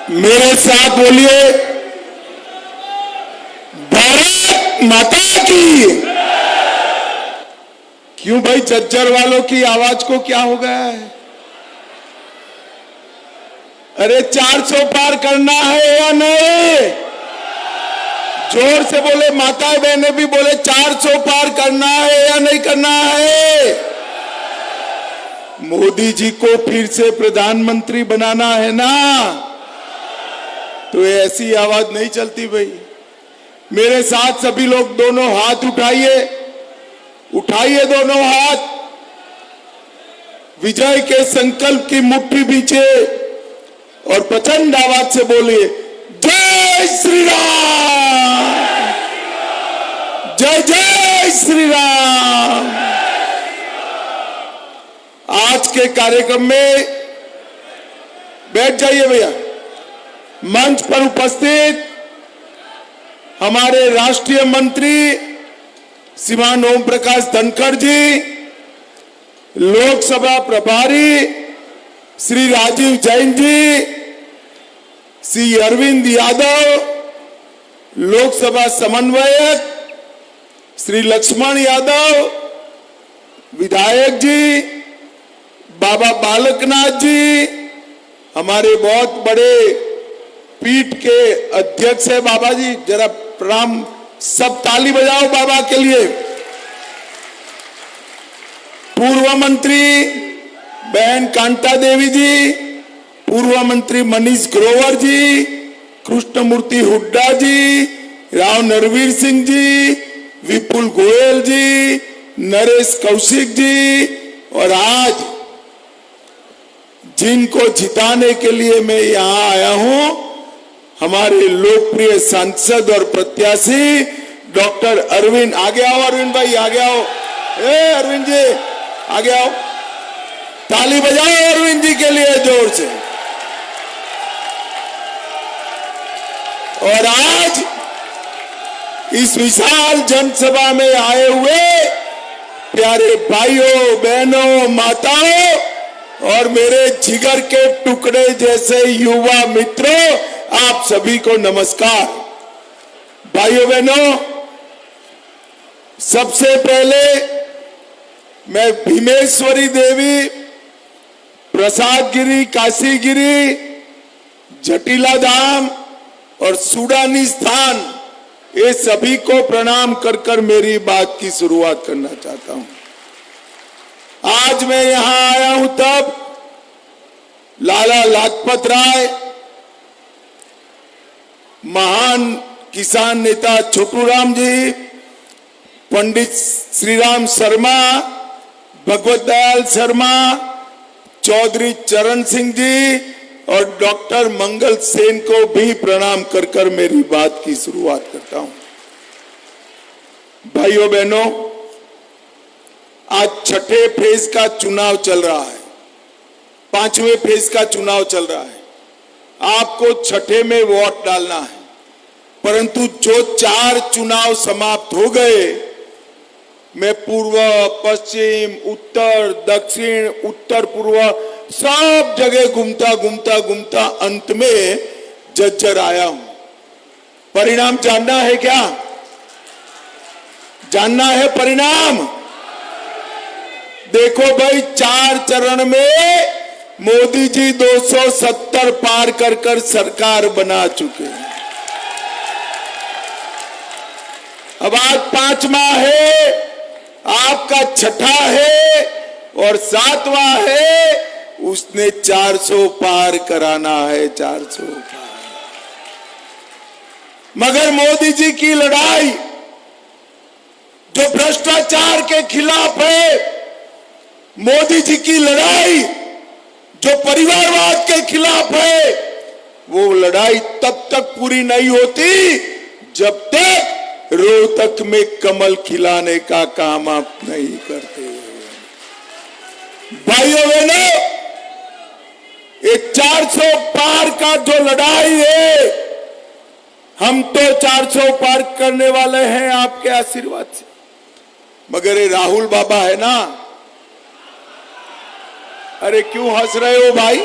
मेरे साथ बोलिए, भारत माता की। क्यों भाई, झज्जर वालों की आवाज को क्या हो गया है? अरे 400 पार करना है या नहीं? जोर से बोले, माताएं बहनें भी बोले, 400 पार करना है या नहीं करना है? मोदी जी को फिर से प्रधानमंत्री बनाना है ना, तो ऐसी आवाज नहीं चलती भाई। मेरे साथ सभी लोग दोनों हाथ उठाइए, उठाइए दोनों हाथ, विजय के संकल्प की मुट्ठी बीचे और प्रचंड आवाज से बोलिए, जय श्री राम, जय जय श्री राम। आज के कार्यक्रम में बैठ जाइए भैया। मंच पर उपस्थित हमारे राष्ट्रीय मंत्री श्रीमान ओम प्रकाश धनखड़ जी, लोकसभा प्रभारी श्री राजीव जैन जी, श्री अरविंद यादव, लोकसभा समन्वयक श्री लक्ष्मण यादव, विधायक जी बाबा बालकनाथ जी, हमारे बहुत बड़े पीठ के अध्यक्ष है बाबा जी, जरा प्रणाम, सब ताली बजाओ बाबा के लिए। पूर्व मंत्री बहन कांता देवी जी, पूर्व मंत्री मनीष ग्रोवर जी, कृष्णमूर्ति हुड्डा जी, राव नरवीर सिंह जी, विपुल गोयल जी, नरेश कौशिक जी, और आज जिनको जिताने के लिए मैं यहां आया हूं, हमारे लोकप्रिय सांसद और प्रत्याशी डॉक्टर अरविंद। आगे आओ अरविंद भाई, आगे आओ। अरविंद जी आगे आओ, ताली बजाओ अरविंद जी के लिए जोर से। और आज इस विशाल जनसभा में आए हुए प्यारे भाइयों बहनों माताओं और मेरे जिगर के टुकड़े जैसे युवा मित्रों, आप सभी को नमस्कार। भाइयों बहनों, सबसे पहले मैं भीमेश्वरी देवी, प्रसादगिरी, काशीगिरी, जटिला धाम और सूडानी स्थान, ये सभी को प्रणाम कर कर मेरी बात की शुरुआत करना चाहता हूं। आज मैं यहां आया हूं तब लाला लाजपत राय, महान किसान नेता छोटूराम जी, पंडित श्रीराम शर्मा, भगवत दयाल शर्मा, चौधरी चरण सिंह जी और डॉक्टर मंगल सेन को भी प्रणाम कर कर मेरी बात की शुरुआत करता हूं। भाइयों बहनों, आज छठे फेज का चुनाव चल रहा है, पांचवें फेज का चुनाव चल रहा है। आपको छठे में वोट डालना है, परंतु जो 4 चुनाव समाप्त हो गए, मैं पूर्व, पश्चिम, उत्तर, दक्षिण, उत्तर पूर्व सब जगह घूमता घूमता घूमता अंत में झज्जर आया हूं। परिणाम जानना है क्या? जानना है परिणाम? देखो भाई, 4 चरण में मोदी जी 270 पार कर कर सरकार बना चुके हैं। अब आज 5वां है, आपका छठा है और 7वां है, उसने 400 पार कराना है, 400 पार। मगर मोदी जी की लड़ाई जो भ्रष्टाचार के खिलाफ है, मोदी जी की लड़ाई जो परिवारवाद के खिलाफ है, वो लड़ाई तब तक पूरी नहीं होती जब तक रोहतक में कमल खिलाने का काम आप नहीं करते। भाइयों बहनों, ये 400 पार का जो लड़ाई है, हम तो 400 पार करने वाले हैं आपके आशीर्वाद से। मगर ये राहुल बाबा है ना, अरे क्यों हंस रहे हो भाई?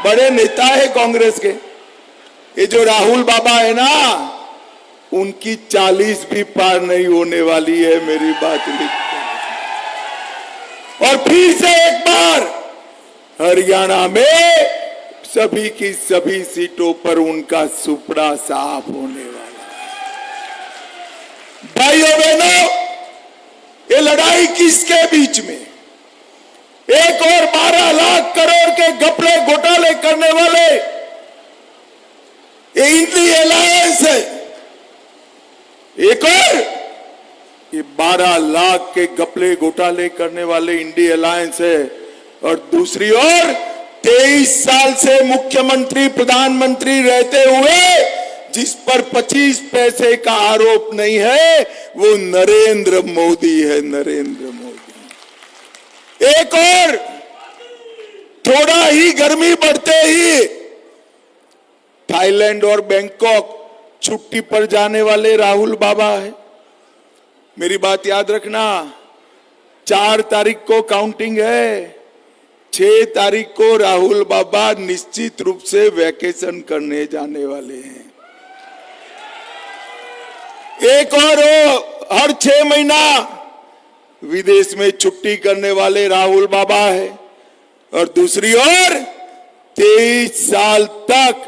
बड़े नेता है कांग्रेस के। ये जो राहुल बाबा है ना, उनकी 40 भी पार नहीं होने वाली है, मेरी बात लिख। और फिर से एक बार हरियाणा में सभी की सभी सीटों पर उनका सुपड़ा साफ होने वाला है। भाइयों बहनों, ये लड़ाई किसके बीच में? एक और 12 लाख करोड़ के घपले घोटाले करने वाले ये इंडी अलायंस है। एक और ये 12 लाख के घपले घोटाले करने वाले इंडी अलायंस है, और दूसरी ओर 23 साल से मुख्यमंत्री प्रधानमंत्री रहते हुए जिस पर 25 पैसे का आरोप नहीं है, वो नरेंद्र मोदी है। नरेंद्र मोदी। एक और थोड़ा ही गर्मी बढ़ते ही थाईलैंड और बैंकॉक छुट्टी पर जाने वाले राहुल बाबा है। मेरी बात याद रखना, 4 तारीख को काउंटिंग है, 6 तारीख को राहुल बाबा निश्चित रूप से वैकेशन करने जाने वाले हैं। एक और हर 6 महीना विदेश में छुट्टी करने वाले राहुल बाबा है, और दूसरी ओर 23 साल तक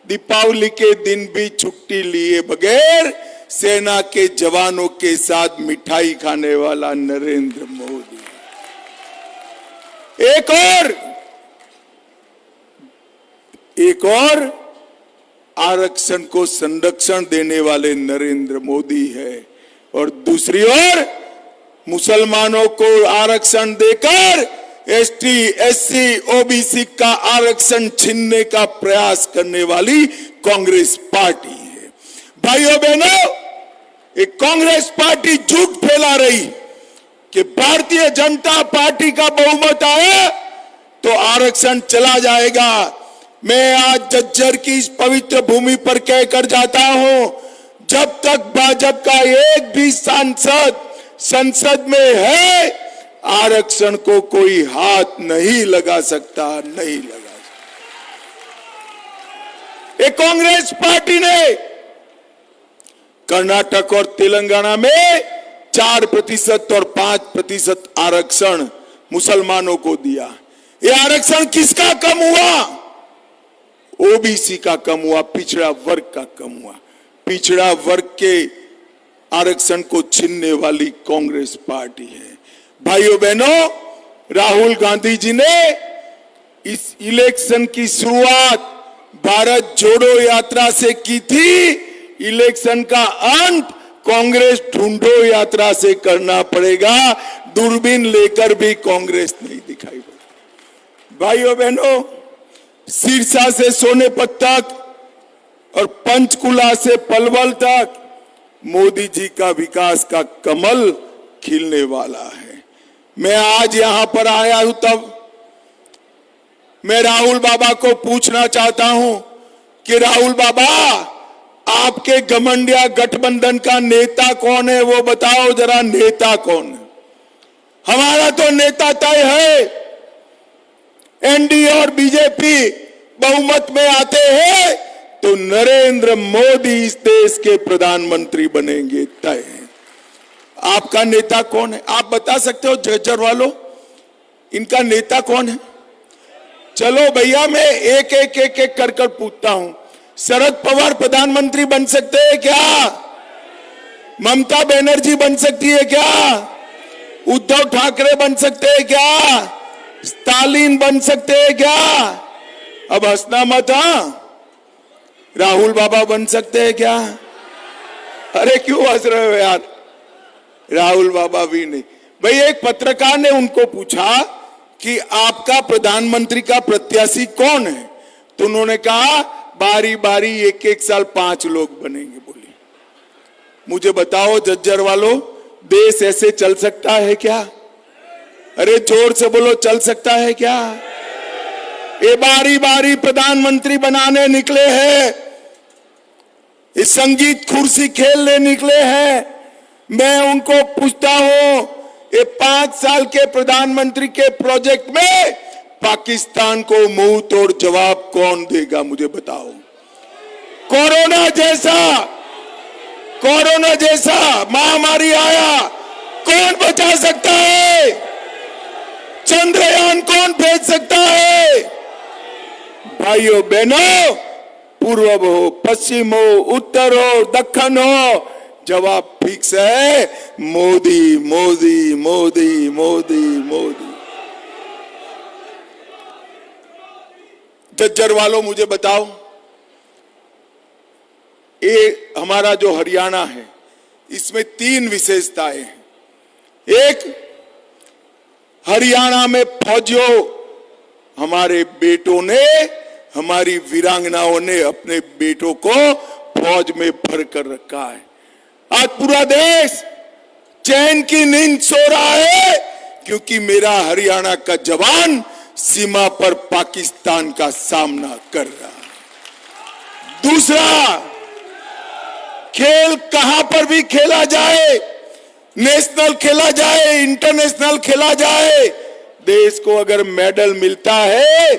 दीपावली के दिन भी छुट्टी लिए बगैर सेना के जवानों के साथ मिठाई खाने वाला नरेंद्र मोदी। एक और आरक्षण को संरक्षण देने वाले नरेंद्र मोदी है, और दूसरी ओर मुसलमानों को आरक्षण देकर एसटी, एससी, ओबीसी का आरक्षण छीनने का प्रयास करने वाली कांग्रेस पार्टी है। भाइयों बहनों, एक कांग्रेस पार्टी झूठ फैला रही कि भारतीय जनता पार्टी का बहुमत आया तो आरक्षण चला जाएगा। मैं आज झज्जर की इस पवित्र भूमि पर कहकर जाता हूं, जब तक भाजपा का एक भी सांसद संसद में है, आरक्षण को कोई हाथ नहीं लगा सकता, नहीं लगा सकता। ये कांग्रेस पार्टी ने कर्नाटक और तेलंगाना में 4% और 5% आरक्षण मुसलमानों को दिया। ये आरक्षण किसका कम हुआ? ओबीसी का कम हुआ, पिछड़ा वर्ग का कम हुआ। पिछड़ा वर्ग के आरक्षण को छीनने वाली कांग्रेस पार्टी है। भाइयों बहनों, राहुल गांधी जी ने इस इलेक्शन की शुरुआत भारत जोड़ो यात्रा से की थी। इलेक्शन का अंत कांग्रेस ढूंढो यात्रा से करना पड़ेगा। दूरबीन लेकर भी कांग्रेस नहीं दिखाई पड़ती। भाइयों बहनों, सिरसा से सोनेपत तक और पंचकुला से पलवल तक मोदी जी का विकास का कमल खिलने वाला है। मैं आज यहां पर आया हूं, तब मैं राहुल बाबा को पूछना चाहता हूं कि राहुल बाबा, आपके घमंडिया गठबंधन का नेता कौन है? वो बताओ जरा, नेता कौन है? हमारा तो नेता तय है। एनडीए और बीजेपी बहुमत में आते हैं तो नरेंद्र मोदी इस देश के प्रधानमंत्री बनेंगे, तय है। आपका नेता कौन है? आप बता सकते हो झज्जर वालों, इनका नेता कौन है? चलो भैया, मैं एक एक कर पूछता हूं। शरद पवार प्रधानमंत्री बन सकते हैं क्या? ममता बनर्जी बन सकती है क्या? उद्धव ठाकरे बन सकते हैं क्या? स्टालिन बन सकते हैं क्या? अब हंसना मत। राहुल बाबा बन सकते हैं क्या? अरे क्यों हंस रहे हो यार? राहुल बाबा भी नहीं। भाई, एक पत्रकार ने उनको पूछा कि आपका प्रधानमंत्री का प्रत्याशी कौन है, तो उन्होंने कहा बारी बारी एक साल 5 लोग बनेंगे। बोली, मुझे बताओ झज्जर वालों, देश ऐसे चल सकता है क्या? अरे जोर से बोलो, चल सकता है क्या? ये बारी बारी प्रधानमंत्री बनाने निकले हैं, इस संगीत कुर्सी खेलने निकले हैं। मैं उनको पूछता हूं, ये 5 साल के प्रधानमंत्री के प्रोजेक्ट में पाकिस्तान को मुंह तोड़ जवाब कौन देगा, मुझे बताओ। कोरोना जैसा महामारी आया, कौन बचा सकता है? चंद्रयान कौन भेज सकता है? भाइयों बहनों, पूर्व हो, पश्चिम हो, उत्तर हो, दक्षिण हो, जवाब फिक्स है, मोदी मोदी मोदी मोदी मोदी। झज्जर वालों मुझे बताओ, ये हमारा जो हरियाणा है इसमें 3 विशेषताएं हैं। एक, हरियाणा में फौजियों, हमारे बेटों ने, हमारी वीरांगनाओं ने अपने बेटों को फौज में भर कर रखा है। आज पूरा देश चैन की नींद सो रहा है क्योंकि मेरा हरियाणा का जवान सीमा पर पाकिस्तान का सामना कर रहा है। दूसरा, खेल कहां पर भी खेला जाए, नेशनल खेला जाए, इंटरनेशनल खेला जाए, देश को अगर मेडल मिलता है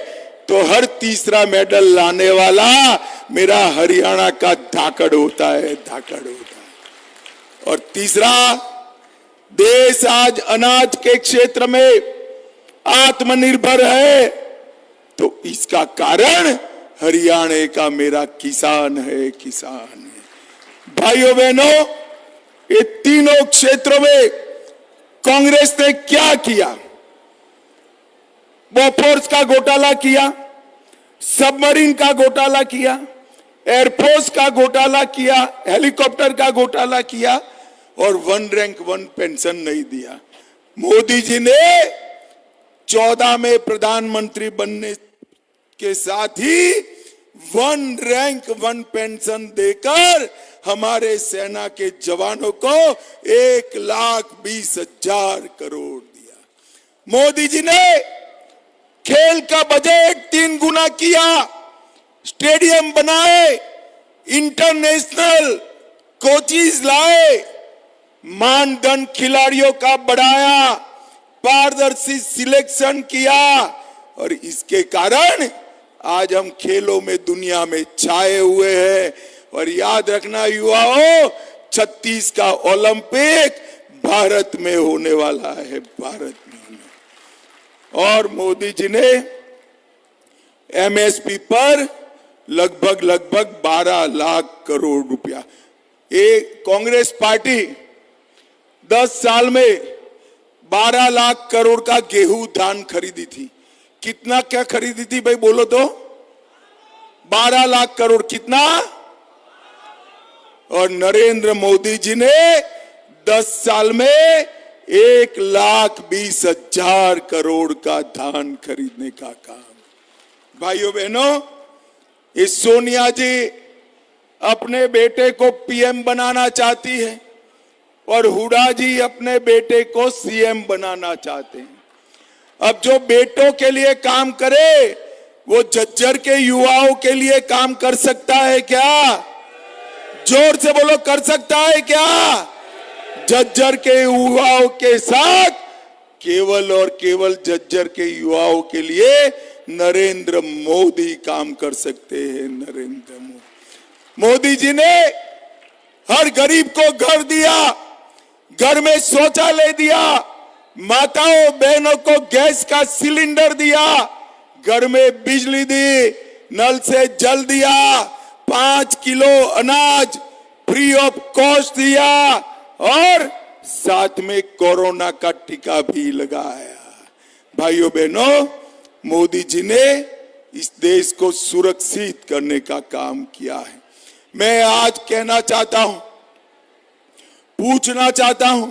तो हर तीसरा मेडल लाने वाला मेरा हरियाणा का धाकड़ होता है, धाकड़ होता है। और तीसरा, देश आज अनाज के क्षेत्र में आत्मनिर्भर है तो इसका कारण हरियाणा का मेरा किसान है, किसान है। भाइयों बहनों, ये तीनों क्षेत्रों में कांग्रेस ने क्या किया? बोफोर्स का घोटाला किया, सबमरीन का घोटाला किया, एयरफोर्स का घोटाला किया, हेलीकॉप्टर का घोटाला किया और 1 रैंक 1 पेंशन नहीं दिया। मोदी जी ने 14 में प्रधानमंत्री बनने के साथ ही 1 रैंक 1 पेंशन देकर हमारे सेना के जवानों को 1,20,000 करोड़ दिया। मोदी जी ने खेल का बजट 3 गुना किया, स्टेडियम बनाए, इंटरनेशनल कोचिज लाए, मानदंड खिलाड़ियों का बढ़ाया, पारदर्शी सिलेक्शन किया और इसके कारण आज हम खेलों में दुनिया में छाए हुए हैं। और याद रखना युवाओं, 36 का ओलंपिक भारत में होने वाला है, भारत में होने। और मोदी जी ने एमएसपी पर लगभग 12 लाख करोड़ रुपया, ये कांग्रेस पार्टी 10 साल में 12 लाख करोड़ का गेहूं धान खरीदी थी। कितना क्या खरीदी थी भाई, बोलो तो? 12 लाख करोड़। कितना? और नरेंद्र मोदी जी ने 10 साल में 1,20,000 करोड़ का धान खरीदने का काम। भाइयों बहनों, इस सोनिया जी अपने बेटे को पीएम बनाना चाहती है और हुड्डा जी अपने बेटे को सीएम बनाना चाहते हैं। अब जो बेटों के लिए काम करे वो झज्जर के युवाओं के लिए काम कर सकता है क्या? जोर से बोलो, कर सकता है क्या? झज्जर के युवाओं के साथ केवल और केवल झज्जर के युवाओं के लिए नरेंद्र मोदी काम कर सकते हैं। नरेंद्र मोदी जी ने हर गरीब को घर दिया, घर में शौचालय दिया, माताओं बहनों को गैस का सिलेंडर दिया, घर में बिजली दी, नल से जल दिया, 5 किलो अनाज फ्री ऑफ कॉस्ट दिया और साथ में कोरोना का टीका भी लगाया। भाइयों बहनों, मोदी जी ने इस देश को सुरक्षित करने का काम किया है। मैं आज कहना चाहता हूं, पूछना चाहता हूं,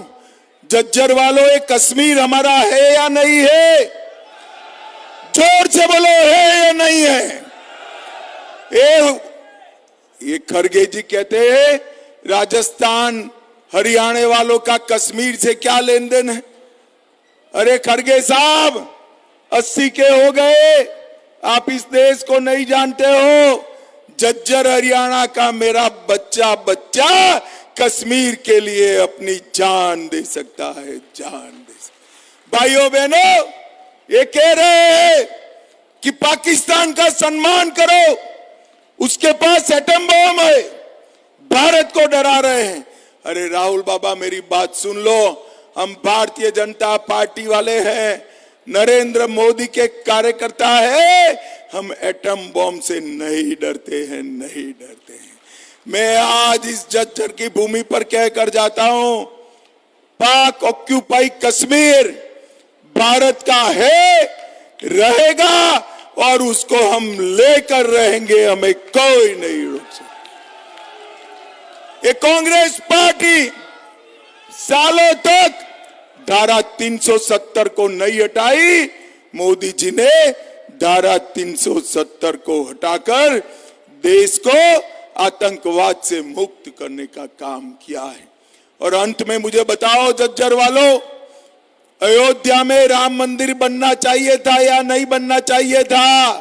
झज्जर वालों, ये कश्मीर हमारा है या नहीं है? जोर से बोलो, है या नहीं है? ये खड़गे जी कहते हैं राजस्थान हरियाणा वालों का कश्मीर से क्या लेन देन है? अरे खड़गे साहब, 80 के हो गए, आप इस देश को नहीं जानते हो। झज्जर हरियाणा का मेरा बच्चा कश्मीर के लिए अपनी जान दे सकता है, जान दे सकता। भाइयों बहनों, ये कह रहे हैं कि पाकिस्तान का सम्मान करो, उसके पास एटम बम है, भारत को डरा रहे हैं। अरे राहुल बाबा मेरी बात सुन लो, हम भारतीय जनता पार्टी वाले हैं, नरेंद्र मोदी के कार्यकर्ता है, हम एटम बम से नहीं डरते हैं, नहीं डरते हैं। मैं आज इस झज्जर की भूमि पर कह कर जाता हूं, पाक ऑक्यूपाई कश्मीर भारत का है, रहेगा और उसको हम लेकर रहेंगे, हमें कोई नहीं रोक सकता। ये कांग्रेस पार्टी सालों तक धारा 370 को नहीं हटाई, मोदी जी ने धारा 370 को हटाकर देश को आतंकवाद से मुक्त करने का काम किया है। और अंत में मुझे बताओ झज्जर वालों, अयोध्या में राम मंदिर बनना चाहिए था या नहीं बनना चाहिए था?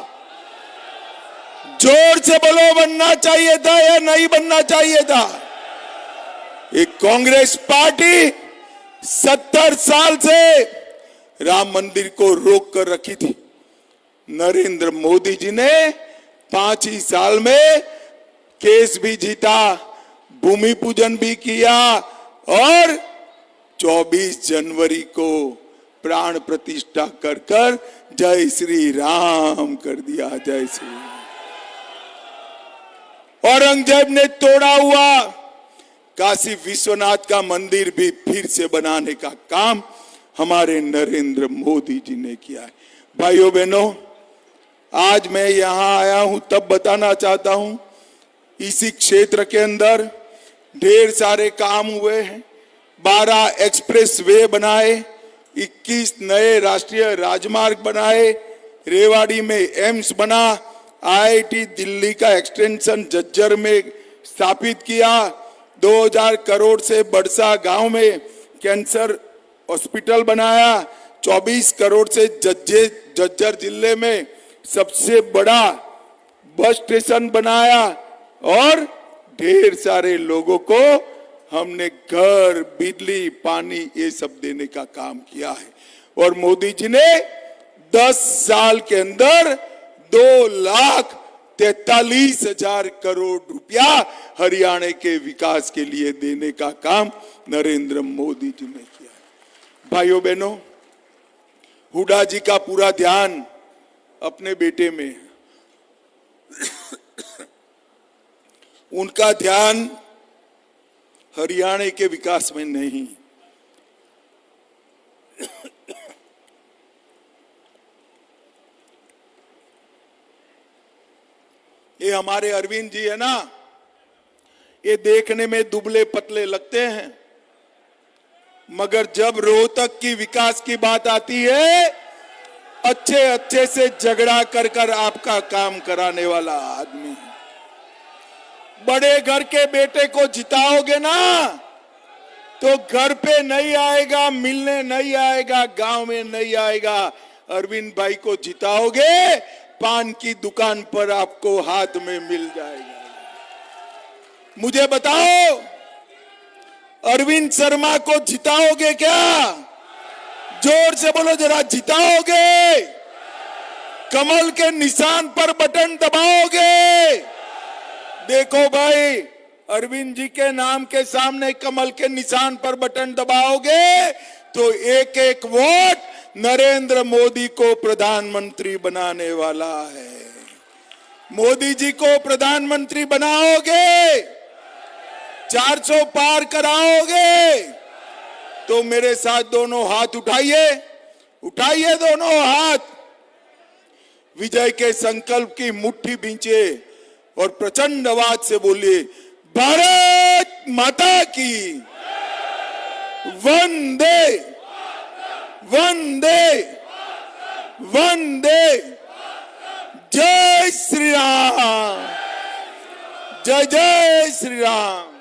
जोर से बोलो, बनना चाहिए था या नहीं बनना चाहिए था? एक कांग्रेस पार्टी 70 साल से राम मंदिर को रोक कर रखी थी। नरेंद्र मोदी जी ने 5 ही साल में केस भी जीता, भूमि पूजन भी किया और 24 जनवरी को प्राण प्रतिष्ठा कर कर जय श्री राम कर दिया, जय श्री राम। औरंगजेब ने तोड़ा हुआ काशी विश्वनाथ का मंदिर भी फिर से बनाने का काम हमारे नरेंद्र मोदी जी ने किया है। भाइयों बहनों, आज मैं यहां आया हूं तब बताना चाहता हूं, इसी क्षेत्र के अंदर ढेर सारे काम हुए हैं। 12 एक्सप्रेस वे बनाए, 21 नए राष्ट्रीय राजमार्ग बनाए, रेवाड़ी में एम्स बना, आईआईटी दिल्ली का एक्सटेंशन झज्जर में स्थापित किया, 2000 करोड़ से बड़सा गांव में कैंसर हॉस्पिटल बनाया, 24 करोड़ से झज्जर जिले में सबसे बड़ा बस स्टेशन बनाया और ढेर सारे लोगों को हमने घर, बिजली, पानी ये सब देने का काम किया है। और मोदी जी ने 10 साल के अंदर 2,43,000 करोड़ रुपया हरियाणा के विकास के लिए देने का काम नरेंद्र मोदी जी ने किया है। भाइयों बहनों, हुड्डा जी का पूरा ध्यान अपने बेटे में है, उनका ध्यान हरियाणा के विकास में नहीं। ये हमारे अरविंद जी है ना, ये देखने में दुबले पतले लगते हैं, मगर जब रोहतक की विकास की बात आती है, अच्छे अच्छे से झगड़ा कर कर आपका काम कराने वाला आदमी है। बड़े घर के बेटे को जिताओगे ना तो घर पे नहीं आएगा, मिलने नहीं आएगा, गांव में नहीं आएगा। अरविंद भाई को जिताओगे, पान की दुकान पर आपको हाथ में मिल जाएगा। मुझे बताओ, अरविंद शर्मा को जिताओगे क्या? जोर से बोलो जरा, जिताओगे? कमल के निशान पर बटन दबाओगे? देखो भाई, अरविंद जी के नाम के सामने कमल के निशान पर बटन दबाओगे तो एक एक वोट नरेंद्र मोदी को प्रधानमंत्री बनाने वाला है। मोदी जी को प्रधानमंत्री बनाओगे, 400 पार कराओगे तो मेरे साथ दोनों हाथ उठाइए, उठाइए दोनों हाथ, विजय के संकल्प की मुट्ठी बींचे और प्रचंड आवाज से बोलिए, भारत माता की वंदे वंदे वंदे, जय श्री राम, जय जय श्री राम।